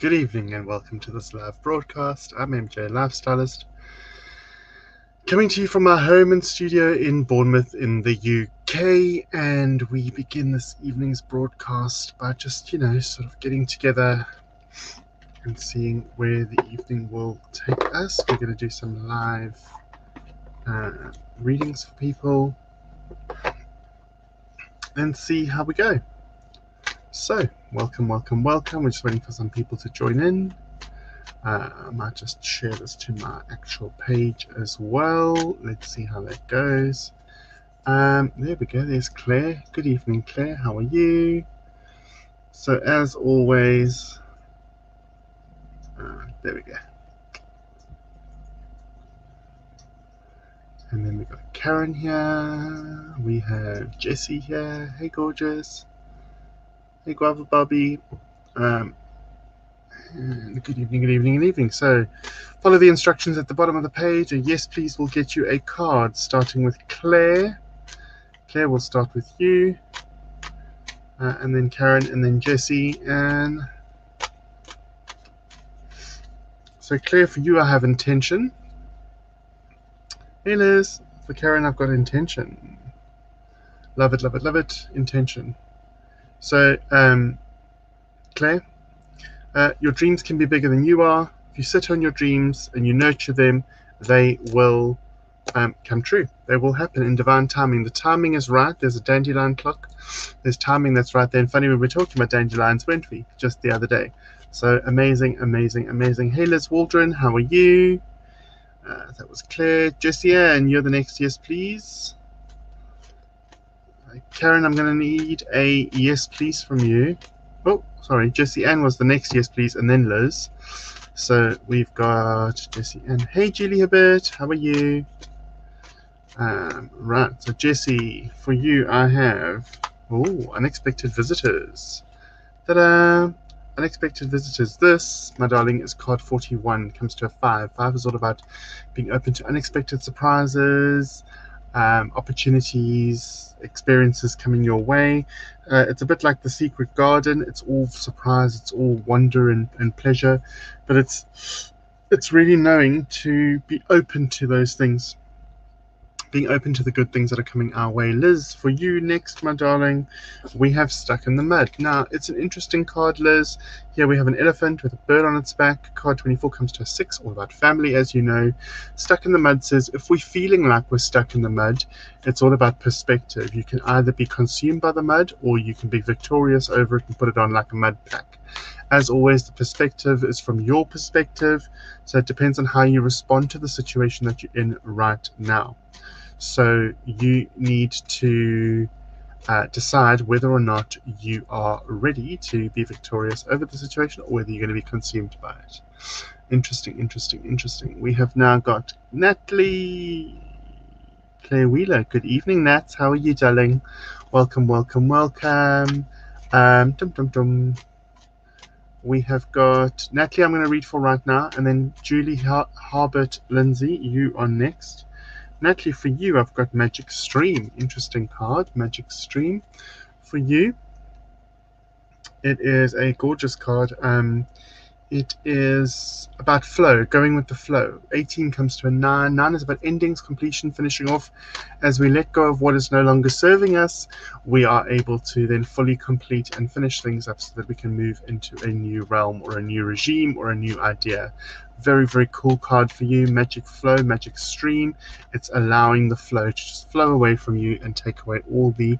Good evening and welcome to this live broadcast. I'm MJ Lifestylist, coming to you from my home and studio in Bournemouth in the UK, and we begin this evening's broadcast by just, sort of getting together and seeing where the evening will take us. We're going to do some live readings for people and see how we go. So, welcome. We're just waiting for some people to join in. I might just share this to my actual page as well. Let's see how that goes. There we go. There's Claire. Good evening, Claire. How are you? So, as always, there we go. And then we got Karen here. We have Jessie here. Hey, gorgeous. Hey, Guava Bobby. And good evening. So, follow the instructions at the bottom of the page. A yes, please will get you a card, starting with Claire. Claire will start with you, and then Karen, and then Jessie. And so, Claire, for you, I have intention. Hey, Liz. For Karen, I've got intention. Love it. Intention. So, Claire, your dreams can be bigger than you are. If you sit on your dreams and you nurture them, they will come true. They will happen in divine timing. The timing is right. There's a dandelion clock. There's timing that's right there. And funny, we were talking about dandelions, weren't we, just the other day? So amazing. Hey, Liz Waldron, how are you? That was Claire. Jessie Ann, you're the next yes, please. Karen, I'm going to need a yes, please from you. Oh, sorry, Jessie Ann was the next yes, please, and then Liz. So we've got Jessie Ann. Hey, Julie Hibbert, how are you? Right, so Jessie, for you, I have unexpected visitors. Ta-da! Unexpected visitors. This, my darling, is card 41. Comes to a 5. 5 is all about being open to unexpected surprises, opportunities, experiences coming your way. It's a bit like the Secret Garden. It's all surprise, it's all wonder and pleasure, but it's really knowing to be open to those things, being open to the good things that are coming our way. Liz, for you next, my darling, we have Stuck in the Mud. Now, it's an interesting card, Liz. Here we have an elephant with a bird on its back. Card 24 comes to a 6, all about family, as you know. Stuck in the Mud says, if we're feeling like we're stuck in the mud, it's all about perspective. You can either be consumed by the mud, or you can be victorious over it and put it on like a mud pack. As always, the perspective is from your perspective, so it depends on how you respond to the situation that you're in right now. So you need to decide whether or not you are ready to be victorious over the situation, or whether you're going to be consumed by it. Interesting. We have now got Natalie Claire Wheeler. Good evening, Nat. How are you, darling? Welcome. We have got Natalie, I'm going to read for right now, and then Julie Harbert Lindsay, you are next. Natalie, for you, I've got Magic Stream. Interesting card, Magic Stream. For you, it is a gorgeous card. It is about flow, going with the flow. 18 comes to a 9. 9 is about endings, completion, finishing off. As we let go of what is no longer serving us, we are able to then fully complete and finish things up so that we can move into a new realm or a new regime or a new idea. Very cool card for you. Magic flow, magic stream. It's allowing the flow to just flow away from you and take away all the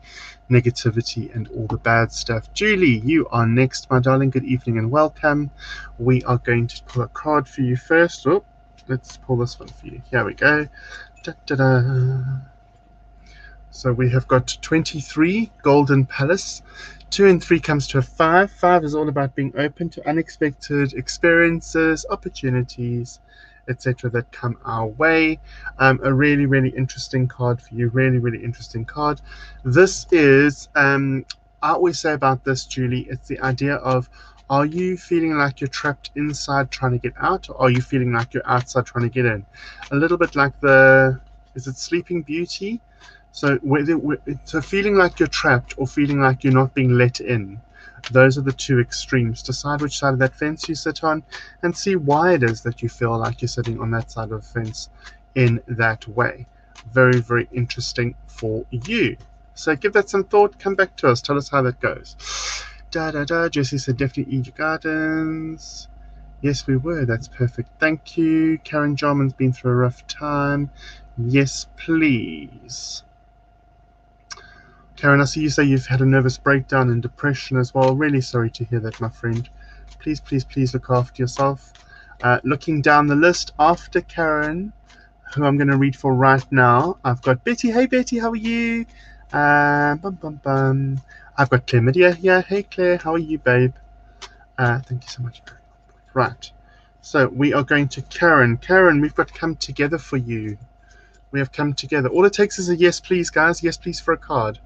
negativity and all the bad stuff. Julie, you are next, my darling. Good evening and welcome. We are going to pull a card for you first. Let's pull this one for you. Here we go. So we have got 23, Golden Palace. 2 and 3 comes to a 5. 5 is all about being open to unexpected experiences, opportunities, etc. that come our way. A really interesting card for you. Really interesting card. This is, I always say about this, Julie, it's the idea of, are you feeling like you're trapped inside trying to get out, or are you feeling like you're outside trying to get in? A little bit like is it Sleeping Beauty? So feeling like you're trapped or feeling like you're not being let in. Those are the two extremes. Decide which side of that fence you sit on and see why it is that you feel like you're sitting on that side of the fence in that way. Very, very interesting for you. So give that some thought. Come back to us. Tell us how that goes. Jessie said, definitely eat your gardens. Yes, we were. That's perfect. Thank you. Karen Jarman's been through a rough time. Yes, please. Karen, I see you say you've had a nervous breakdown and depression as well. Really sorry to hear that, my friend. Please, please, please look after yourself. Looking down the list after Karen, who I'm going to read for right now, I've got Betty. Hey, Betty, how are you? I've got Claire Media here. Hey, Claire, how are you, babe? Thank you so much. Right. So we are going to Karen. Karen, we've got Come Together for you. We have Come Together. All it takes is a yes, please, guys. Yes, please for a card.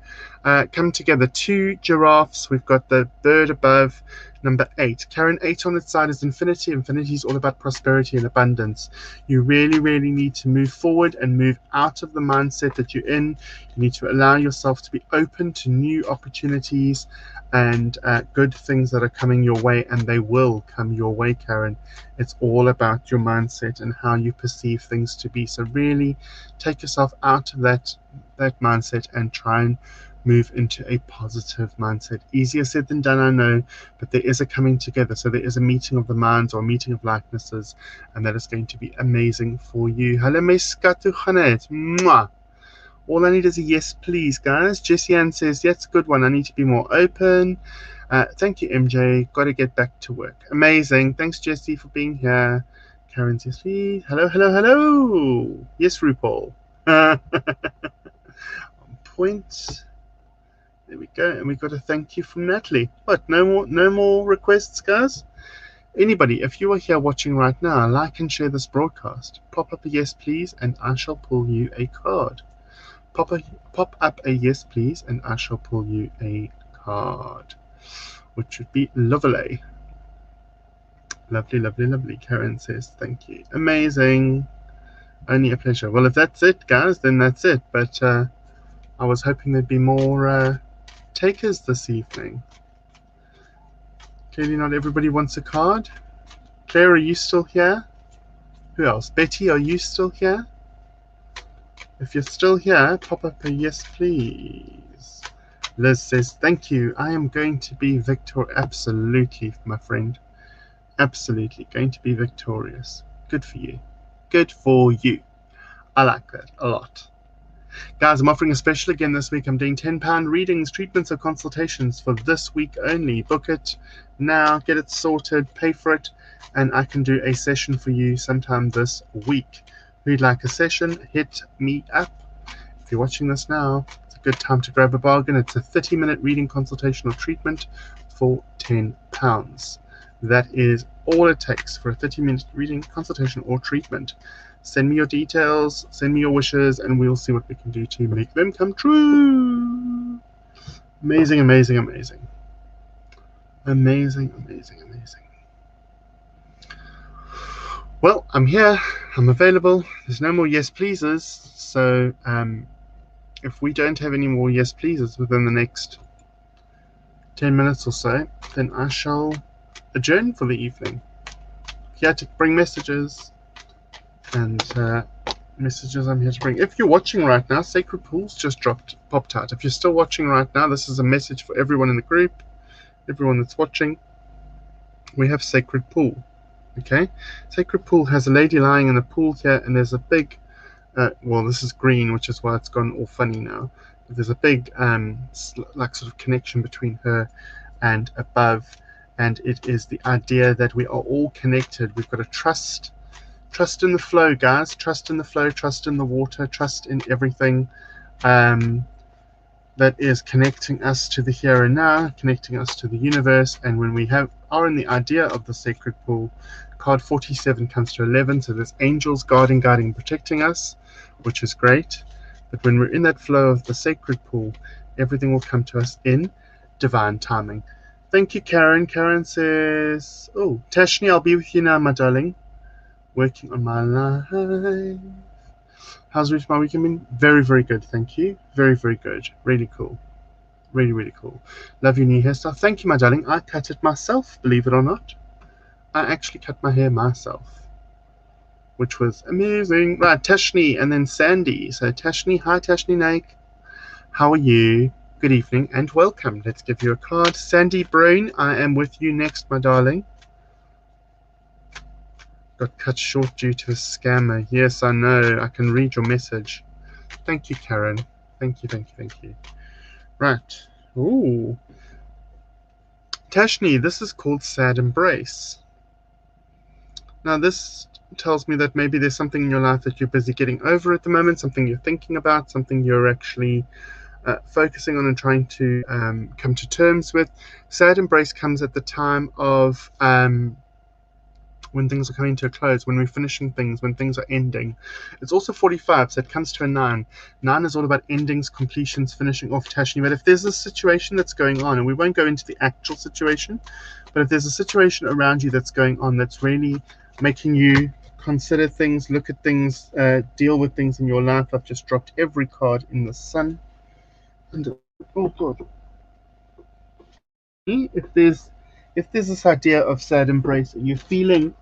Come Together. 2 giraffes. We've got the bird above. Number 8. Karen, 8 on its side is infinity. Infinity is all about prosperity and abundance. You really, really need to move forward and move out of the mindset that you're in. You need to allow yourself to be open to new opportunities and good things that are coming your way, and they will come your way, Karen. It's all about your mindset and how you perceive things to be. So really take yourself out of that mindset and try and move into a positive mindset. Easier said than done, I know, but there is a coming together. So there is a meeting of the minds or a meeting of likenesses, and that is going to be amazing for you. Hello, Meskatu Khanet. Mwah. All I need is a yes, please, guys. Jessie Ann says, that's a good one. I need to be more open. Thank you, MJ. Got to get back to work. Amazing. Thanks, Jessie, for being here. Karen says, please. Hello, hello, hello. Yes, RuPaul. On point. There we go. And we've got a thank you from Natalie. What? No more requests, guys? Anybody, if you are here watching right now, like and share this broadcast. Pop up a yes, please, and I shall pull you a card. Pop up a yes, please, and I shall pull you a card, which would be lovely. Lovely, lovely, lovely. Karen says, thank you. Amazing. Only a pleasure. Well, if that's it, guys, then that's it. But I was hoping there'd be more takers this evening. Clearly not everybody wants a card. Claire, are you still here? Who else? Betty, are you still here? If you're still here, pop up a yes, please. Liz says, thank you. I am going to be victorious. Absolutely, my friend. Absolutely. Going to be victorious. Good for you. Good for you. I like that a lot. Guys, I'm offering a special again this week. I'm doing £10 readings, treatments, or consultations for this week only. Book it now. Get it sorted. Pay for it. And I can do a session for you sometime this week. Who'd like a session, hit me up. If you're watching this now, it's a good time to grab a bargain. It's a 30-minute reading consultation or treatment for £10. That is all it takes for a 30-minute reading consultation or treatment. Send me your details, send me your wishes, and we'll see what we can do to make them come true. Amazing, amazing, amazing. Amazing, amazing, amazing. Well, I'm here. I'm available. There's no more yes pleases. So if we don't have any more yes pleases within the next 10 minutes or so, then I shall adjourn for the evening. Here to bring messages and messages I'm here to bring. If you're watching right now, Sacred Pools just popped out. If you're still watching right now, this is a message for everyone in the group, everyone that's watching. We have Sacred Pool. Okay, Sacred Pool has a lady lying in a pool here, and there's a big, well, this is green, which is why it's gone all funny now. But there's a big, like sort of connection between her and above, and it is the idea that we are all connected. We've got to trust in the flow, guys. Trust in the flow. Trust in the water. Trust in everything. That is connecting us to the here and now, connecting us to the universe. And when we are in the idea of the Sacred Pool, card 47 comes to 11, so there's angels guarding, protecting us, which is great. But when we're in that flow of the Sacred Pool, everything will come to us in divine timing. Thank you, Karen. Karen says, oh, Tashni, I'll be with you now, my darling. Working on my life. How's my weekend been? Very, very good, thank you. Very, very good. Really cool. Really, really cool. Love your new hairstyle. Thank you, my darling. I cut it myself, believe it or not. I actually cut my hair myself, which was amazing. Right, Tashni and then Sandy. So Tashni, hi Tashni Naik. How are you? Good evening and welcome. Let's give you a card. Sandy Brain, I am with you next, my darling. Got cut short due to a scammer. Yes, I know. I can read your message. Thank you, Karen. Thank you, thank you, thank you. Right. Ooh. Tashni, this is called Sad Embrace. Now, this tells me that maybe there's something in your life that you're busy getting over at the moment, something you're thinking about, something you're actually focusing on and trying to come to terms with. Sad Embrace comes at the time of when things are coming to a close, when we're finishing things, when things are ending. It's also 45, so it comes to a 9. 9 is all about endings, completions, finishing off, Tashni. But if there's a situation that's going on, and we won't go into the actual situation, but if there's a situation around you that's going on that's really making you consider things, look at things, deal with things in your life. I've just dropped every card in the sun. And oh god. If there's this idea of sad embrace and you're feeling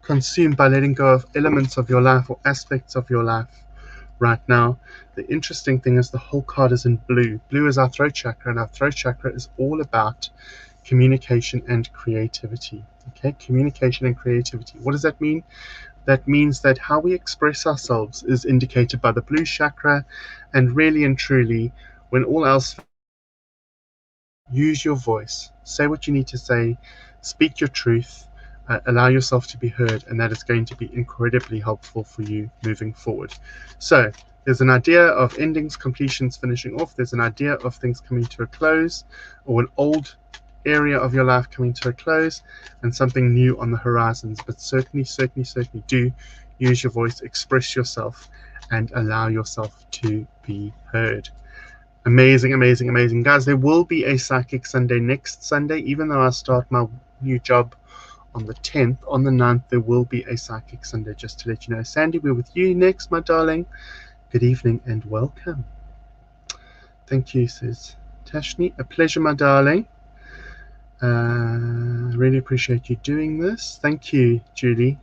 consumed by letting go of elements of your life or aspects of your life right now, the interesting thing is the whole card is in blue. Blue is our throat chakra, and our throat chakra is all about communication and creativity. Okay, communication and creativity. What does that mean? That means that how we express ourselves is indicated by the blue chakra, and really and truly, when all else, use your voice, say what you need to say, speak your truth, allow yourself to be heard, and that is going to be incredibly helpful for you moving forward. So there's an idea of endings, completions, finishing off. There's an idea of things coming to a close, or an old area of your life coming to a close, and something new on the horizons. But certainly do use your voice, express yourself, and allow yourself to be heard. Amazing, amazing, amazing. Guys, there will be a Psychic Sunday next Sunday. Even though I start my new job on the 10th, on the 9th, there will be a Psychic Sunday, just to let you know. Sandy, we're with you next, my darling. Good evening and welcome. Thank you, says Tashni. A pleasure, my darling. Really appreciate you doing this. Thank you, Julie.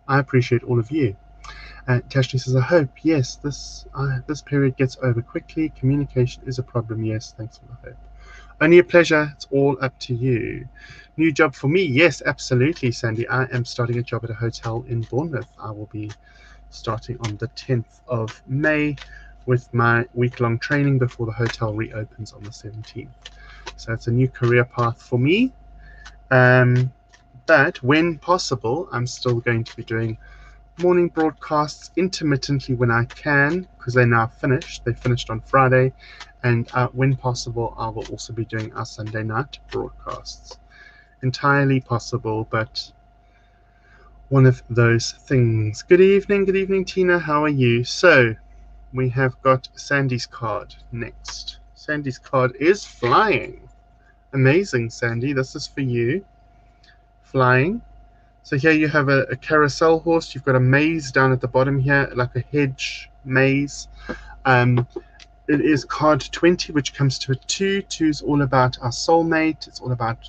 I appreciate all of you. Tashni says, I hope, yes, this period gets over quickly. Communication is a problem. Yes, thanks for the hope. Only a pleasure. It's all up to you. New job for me? Yes, absolutely, Sandy. I am starting a job at a hotel in Bournemouth. I will be starting on the 10th of May with my week-long training before the hotel reopens on the 17th. So it's a new career path for me. But when possible, I'm still going to be doing morning broadcasts intermittently when I can, because they're now finished. They finished on Friday, and when possible, I will also be doing our Sunday night broadcasts. Entirely possible, but one of those things. Good evening, Tina. How are you? So we have got Sandy's card next. Sandy's card is flying. Amazing, Sandy. This is for you. Flying. So here you have a carousel horse. You've got a maze down at the bottom here, like a hedge maze. It is card 20, which comes to a 2. 2 is all about our soulmate. It's all about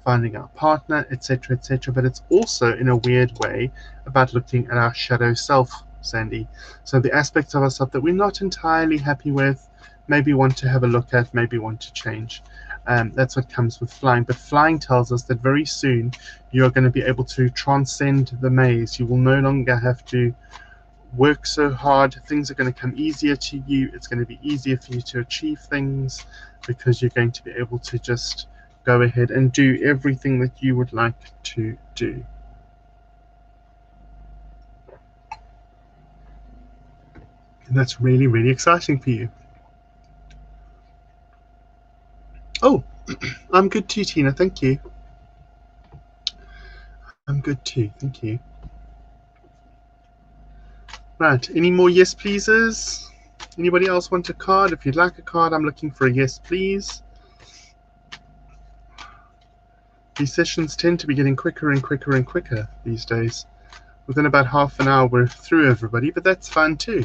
finding our partner, etc., etc. But it's also, in a weird way, about looking at our shadow self, Sandy. So the aspects of ourselves that we're not entirely happy with, maybe want to have a look at, maybe want to change. That's what comes with flying. But flying tells us that very soon you're going to be able to transcend the maze. You will no longer have to work so hard. Things are going to come easier to you. It's going to be easier for you to achieve things because you're going to be able to just go ahead and do everything that you would like to do. And that's really, really exciting for you. Oh, I'm good too, Tina. Thank you. I'm good too. Thank you. Right. Any more yes pleases? Anybody else want a card? If you'd like a card, I'm looking for a yes please. These sessions tend to be getting quicker and quicker and quicker these days. Within about half an hour, we're through everybody, but that's fine too.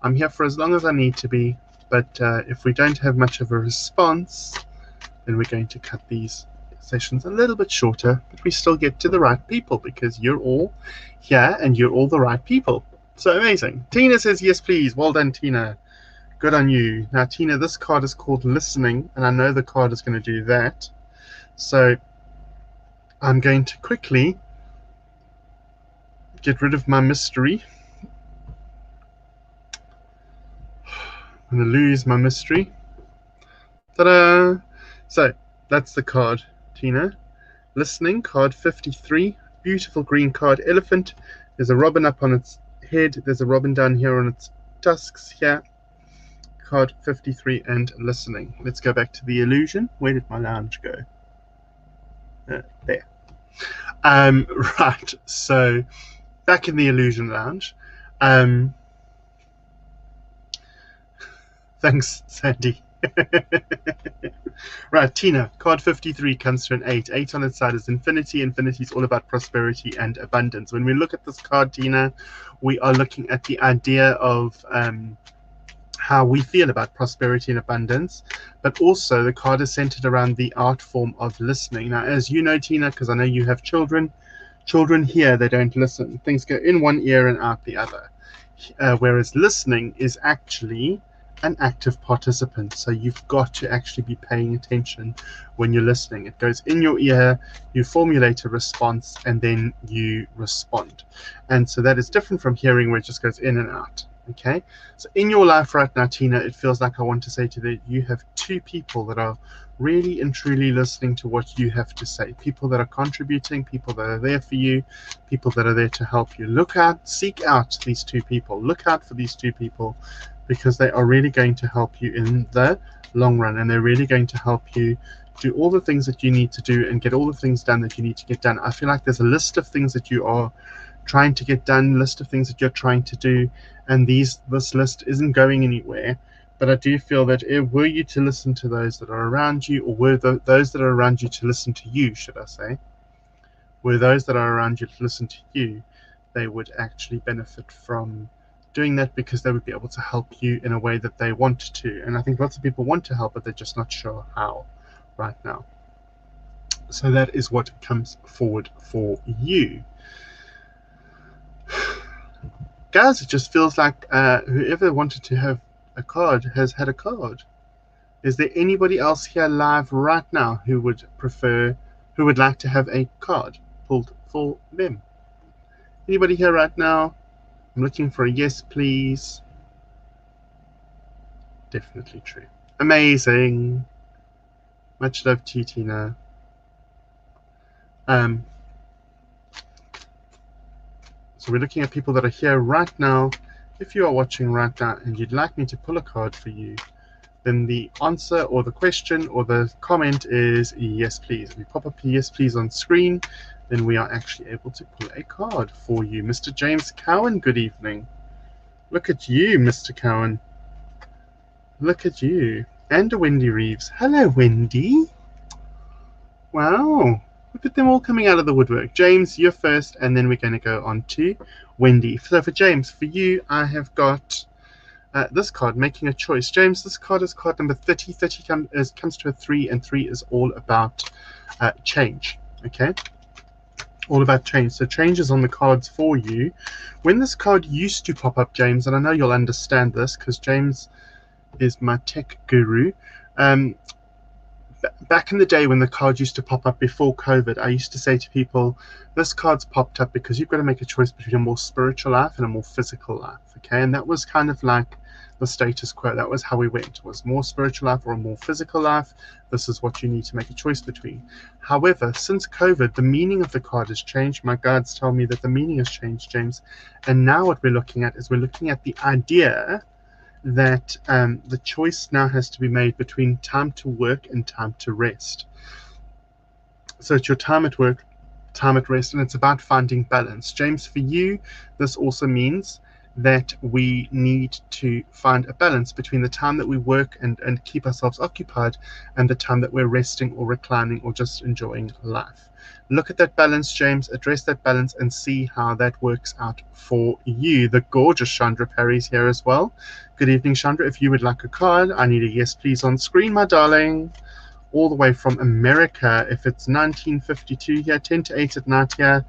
I'm here for as long as I need to be, but if we don't have much of a response, then we're going to cut these sessions a little bit shorter, but we still get to the right people because you're all here and you're all the right people. So amazing. Tina says yes please. Well done, Tina. Good on you. Now Tina, this card is called listening, and I know the card is going to do that, so I'm going to quickly get rid of my mystery. I'm going to lose my mystery. Ta-da! So that's the card, Tina. Listening, card 53. Beautiful green card, elephant. There's a robin up on its head. There's a robin down here on its tusks here. Card 53 and listening. Let's go back to the illusion. Where did my lounge go? There. Right, so back in the illusion lounge. Thanks, Sandy. Right, Tina, card 53 comes to an 8. 8 on its side is infinity. Infinity is all about prosperity and abundance. When we look at this card, Tina, we are looking at the idea of how we feel about prosperity and abundance, but also the card is centered around the art form of listening. Now, as you know, Tina, because I know you have children, children hear, they don't listen. Things go in one ear and out the other. Whereas listening is actually an active participant. So you've got to actually be paying attention when you're listening. It goes in your ear, you formulate a response, and then you respond. And so that is different from hearing, where it just goes in and out. Okay, so in your life right now, Tina, it feels like I want to say to you that you have two people that are really and truly listening to what you have to say. People that are contributing, people that are there for you, people that are there to help you. Look out, seek out these two people. Look out for these two people, because they are really going to help you in the long run, and they're really going to help you do all the things that you need to do and get all the things done that you need to get done. I feel like there's a list of things that you are trying to get done, list of things that you're trying to do, and this list isn't going anywhere. But I do feel that were you to listen to those that are around you, or were those that are around you to listen to you, should I say, were those that are around you to listen to you, they would actually benefit from doing that, because they would be able to help you in a way that they want to. And I think lots of people want to help, but they're just not sure how right now. So that is what comes forward for you. Guys, it just feels like whoever wanted to have a card has had a card. Is there anybody else here live right now who would like to have a card pulled for them? Anybody here right now? I'm looking for a yes, please. Definitely true. Amazing. Much love to you, Tina. So we're looking at people that are here right now. If you are watching right now and you'd like me to pull a card for you, then the answer or the question or the comment is yes, please. If we pop up yes, please on screen, then we are actually able to pull a card for you. Mr. James Cowan, good evening. Look at you, Mr. Cowan. Look at you. And Wendy Reeves. Hello, Wendy. Wow. Look at them all coming out of the woodwork. James, you're first, and then we're going to go on to Wendy. So for James, for you, I have got this card, making a choice. James, this card is card number 30. 30 comes to a 3, and 3 is all about change. Okay? All about change. So change is on the cards for you. When this card used to pop up, James, and I know you'll understand this because James is my tech guru. Back in the day when the card used to pop up before COVID, I used to say to people, this card's popped up because you've got to make a choice between a more spiritual life and a more physical life. Okay, and that was kind of like the status quo. That was how we went. It was more spiritual life or a more physical life. This is what you need to make a choice between. However, since COVID, the meaning of the card has changed. My guides tell me that the meaning has changed, James. And now what we're looking at is we're looking at the idea that the choice now has to be made between time to work and time to rest. So it's your time at work, time at rest, and it's about finding balance. James, for you, this also means that we need to find a balance between the time that we work and keep ourselves occupied and the time that we're resting or reclining or just enjoying life. Look at that balance, James, address that balance and see how that works out for you. The gorgeous Chandra Parry's here as well. Good evening, Chandra. If you would like a card, I need a yes, please on screen, my darling. All the way from America. If it's 1952 here, 10 to 8 at night here,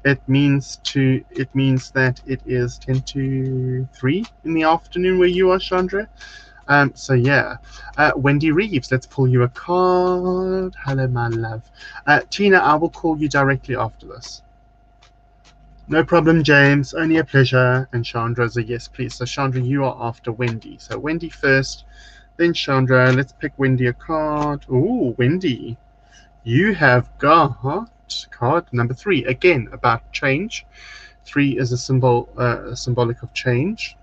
it means that it is 10 to 3 in the afternoon where you are, Chandra. So yeah, Wendy Reeves, let's pull you a card. Hello, my love. Tina, I will call you directly after this. No problem, James. Only a pleasure. And Chandra's a yes, please. So Chandra, you are after Wendy. So Wendy first, then Chandra. Let's pick Wendy a card. Ooh, Wendy, you have got card number 3. Again, about change. 3 is a symbolic of change.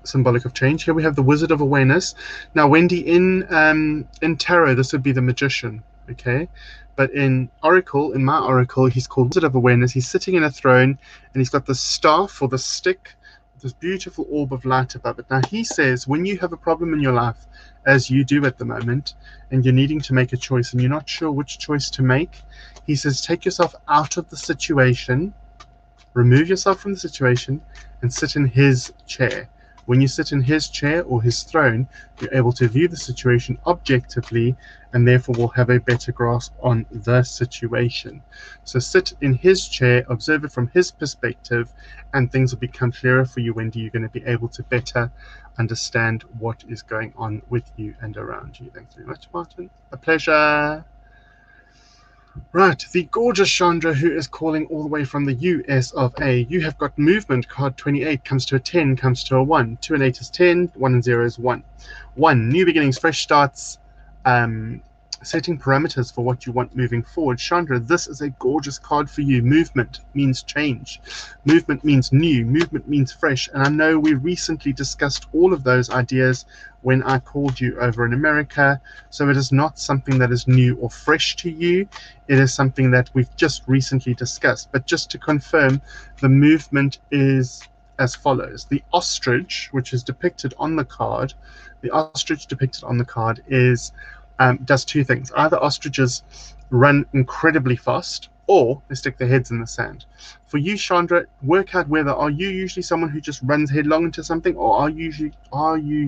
Symbolic of change. Here we have the Wizard of Awareness. Now, Wendy, in tarot, this would be the Magician, okay? But in Oracle, in my Oracle, he's called Wizard of Awareness. He's sitting in a throne, and he's got the staff or the stick, this beautiful orb of light above it. Now, he says, when you have a problem in your life, as you do at the moment, and you're needing to make a choice, and you're not sure which choice to make, he says, take yourself out of the situation, remove yourself from the situation, and sit in his chair. When you sit in his chair or his throne, you're able to view the situation objectively and therefore will have a better grasp on the situation. So sit in his chair, observe it from his perspective, and things will become clearer for you, Wendy. You're going to be able to better understand what is going on with you and around you. Thanks very much, Martin. A pleasure. Right, the gorgeous Chandra, who is calling all the way from the US of A. You have got movement. Card 28 comes to a 10, comes to a 1. 2 and 8 is 10, 1 and 0 is 1. 1, new beginnings, fresh starts, setting parameters for what you want moving forward. Chandra, this is a gorgeous card for you. Movement means change. Movement means new. Movement means fresh. And I know we recently discussed all of those ideas when I called you over in America. So it is not something that is new or fresh to you. It is something that we've just recently discussed. But just to confirm, the movement is as follows. The ostrich, which is depicted on the card, is does 2 things. Either ostriches run incredibly fast or they stick their heads in the sand. For you, Chandra, work out whether are you usually someone who just runs headlong into something, or are you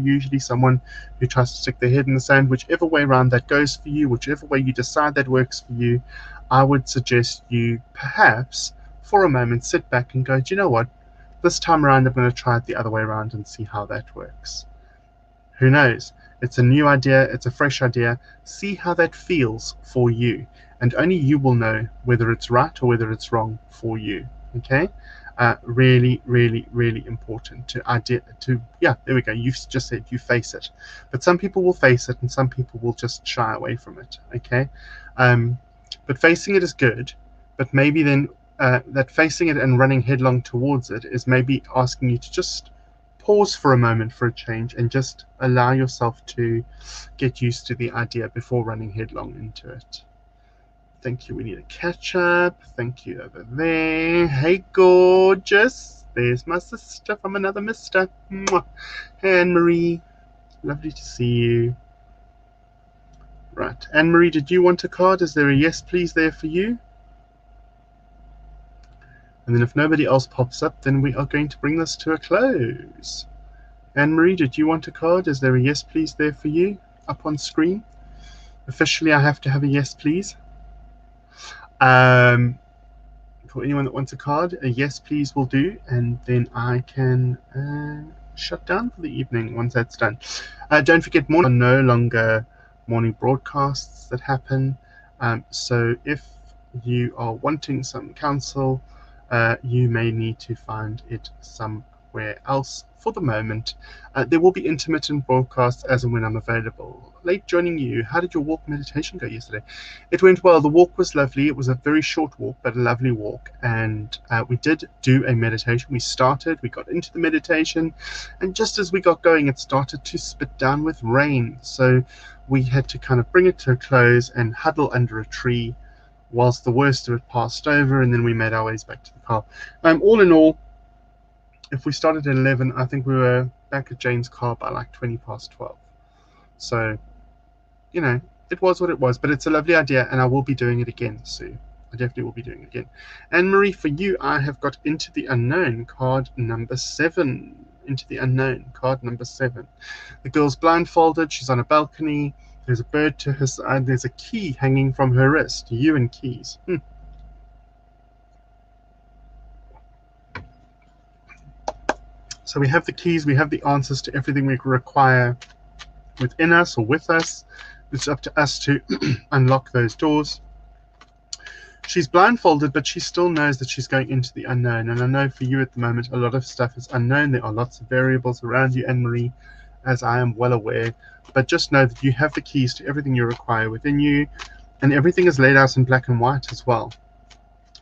usually someone who tries to stick their head in the sand. Whichever way around that goes for you, whichever way you decide that works for you, I would suggest you perhaps for a moment sit back and go, do you know what? This time around I'm going to try it the other way around and see how that works. Who knows? It's a new idea, it's a fresh idea. See how that feels for you. And only you will know whether it's right or whether it's wrong for you. Okay? Really, really, really important yeah, there we go. You've just said you face it. But some people will face it and some people will just shy away from it. Okay? But facing it is good. But maybe then that facing it and running headlong towards it is maybe asking you to just pause for a moment for a change and just allow yourself to get used to the idea before running headlong into it. Thank you. We need a catch up. Thank you over there. Hey, gorgeous. There's my sister from another mister. Mwah. Hey, Anne-Marie. Lovely to see you. Right. Anne-Marie, did you want a card? Is there a yes, please there for you? And then if nobody else pops up, then we are going to bring this to a close. Anne-Marie, did you want a card? Is there a yes, please there for you up on screen? Officially, I have to have a yes, please. For anyone that wants a card, a yes, please will do. And then I can shut down for the evening once that's done. Don't forget, morning are no longer morning broadcasts that happen. So if you are wanting some counsel, you may need to find it somewhere else for the moment. There will be intermittent broadcasts as and when I'm available. Late joining you. How did your walk meditation go yesterday? It went well. The walk was lovely. It was a very short walk, but a lovely walk. And we did do a meditation. We got into the meditation, and just as we got going, it started to spit down with rain. So we had to kind of bring it to a close and huddle under a tree whilst the worst of it passed over, and then we made our ways back to the car. All in all, if we started at 11, I think we were back at Jane's car by like 20 past 12. So, it was what it was, but it's a lovely idea, and I will be doing it again soon. I definitely will be doing it again. Anne-Marie, for you, I have got Into the Unknown, card number 7. Into the Unknown, card number 7. The girl's blindfolded, she's on a balcony, there's a bird to her side, there's a key hanging from her wrist. You and keys. So we have the keys, we have the answers to everything we require within us or with us. It's up to us to unlock those doors. She's blindfolded, but she still knows that she's going into the unknown. And I know for you at the moment, a lot of stuff is unknown. There are lots of variables around you, Anne-Marie, as I am well aware. But just know that you have the keys to everything you require within you. And everything is laid out in black and white as well.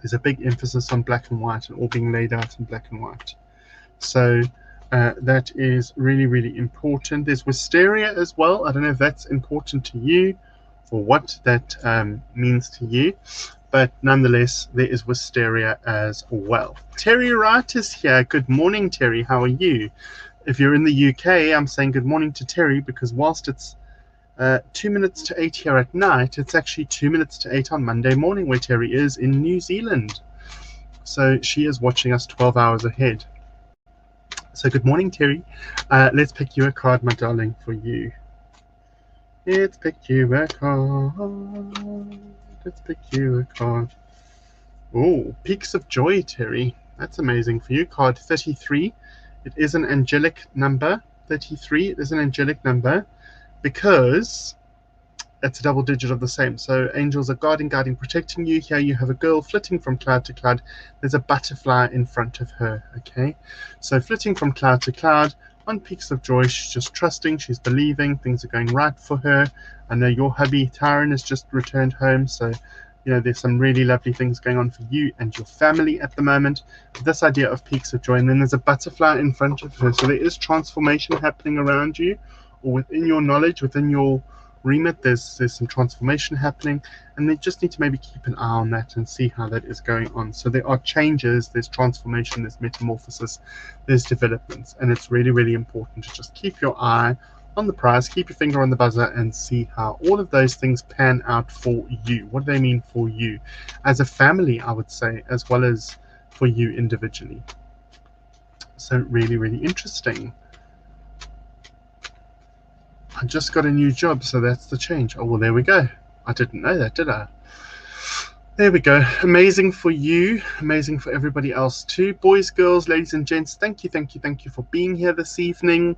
There's a big emphasis on black and white and all being laid out in black and white. So that is really, really important. There's wisteria as well. I don't know if that's important to you or what that means to you. But nonetheless, there is wisteria as well. Terry Wright is here. Good morning, Terry. How are you? If you're in the UK, I'm saying good morning to Terry because whilst it's 2 minutes to 8 here at night, it's actually 2 minutes to 8 on Monday morning where Terry is in New Zealand. So she is watching us 12 hours ahead. So good morning, Terry. Let's pick you a card, my darling, for you. Let's pick you a card. Let's pick you a card. Oh, Peaks of Joy, Terry. That's amazing for you. Card 33. It is an angelic number. 33. It is an angelic number because it's a double digit of the same. So angels are guarding, protecting you. Here you have a girl flitting from cloud to cloud. There's a butterfly in front of her. Okay. So flitting from cloud to cloud. On Peaks of Joy, she's just trusting, she's believing, things are going right for her. I know your hubby, Tyron, has just returned home, so there's some really lovely things going on for you and your family at the moment. This idea of Peaks of Joy, and then there's a butterfly in front of her, so there is transformation happening around you, or within your knowledge, within your remit, there's some transformation happening, and they just need to maybe keep an eye on that and see how that is going on. So there are changes, there's transformation, there's metamorphosis, there's developments, and it's really, really important to just keep your eye on the prize, keep your finger on the buzzer, and see how all of those things pan out for you. What do they mean for you as a family, I would say, as well as for you individually. So really, really interesting. I just got a new job, so that's the change. Oh, well, there we go. I didn't know that, did I? There we go. Amazing for you. Amazing for everybody else too. Boys, girls, ladies and gents, thank you for being here this evening.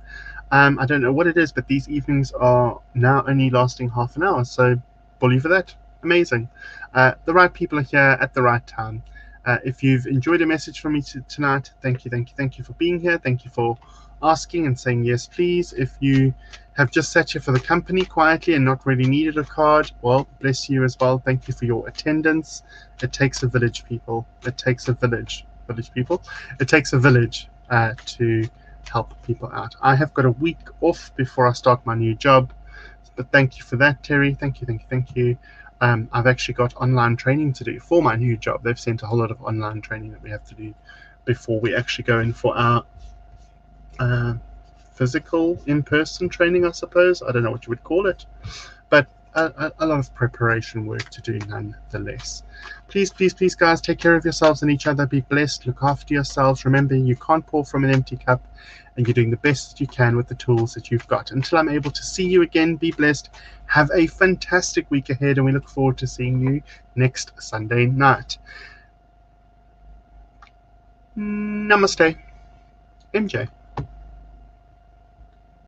I don't know what it is, but these evenings are now only lasting half an hour, so bully for that. Amazing. The right people are here at the right time. If you've enjoyed a message from me tonight, thank you for being here. Thank you for asking and saying yes, please. If you have just sat here for the company quietly and not really needed a card, well, bless you as well. Thank you for your attendance. It takes a village, people. It takes a village. It takes a village to help people out. I have got a week off before I start my new job, but thank you for that, Terry. Thank you. I've actually got online training to do for my new job. They've sent a whole lot of online training that we have to do before we actually go in for our physical in-person training, I suppose. I don't know what you would call it, but a lot of preparation work to do nonetheless. Please, guys, take care of yourselves and each other. Be blessed. Look after yourselves. Remember, you can't pour from an empty cup, and you're doing the best that you can with the tools that you've got. Until I'm able to see you again, be blessed. Have a fantastic week ahead, and we look forward to seeing you next Sunday night. Namaste. MJ.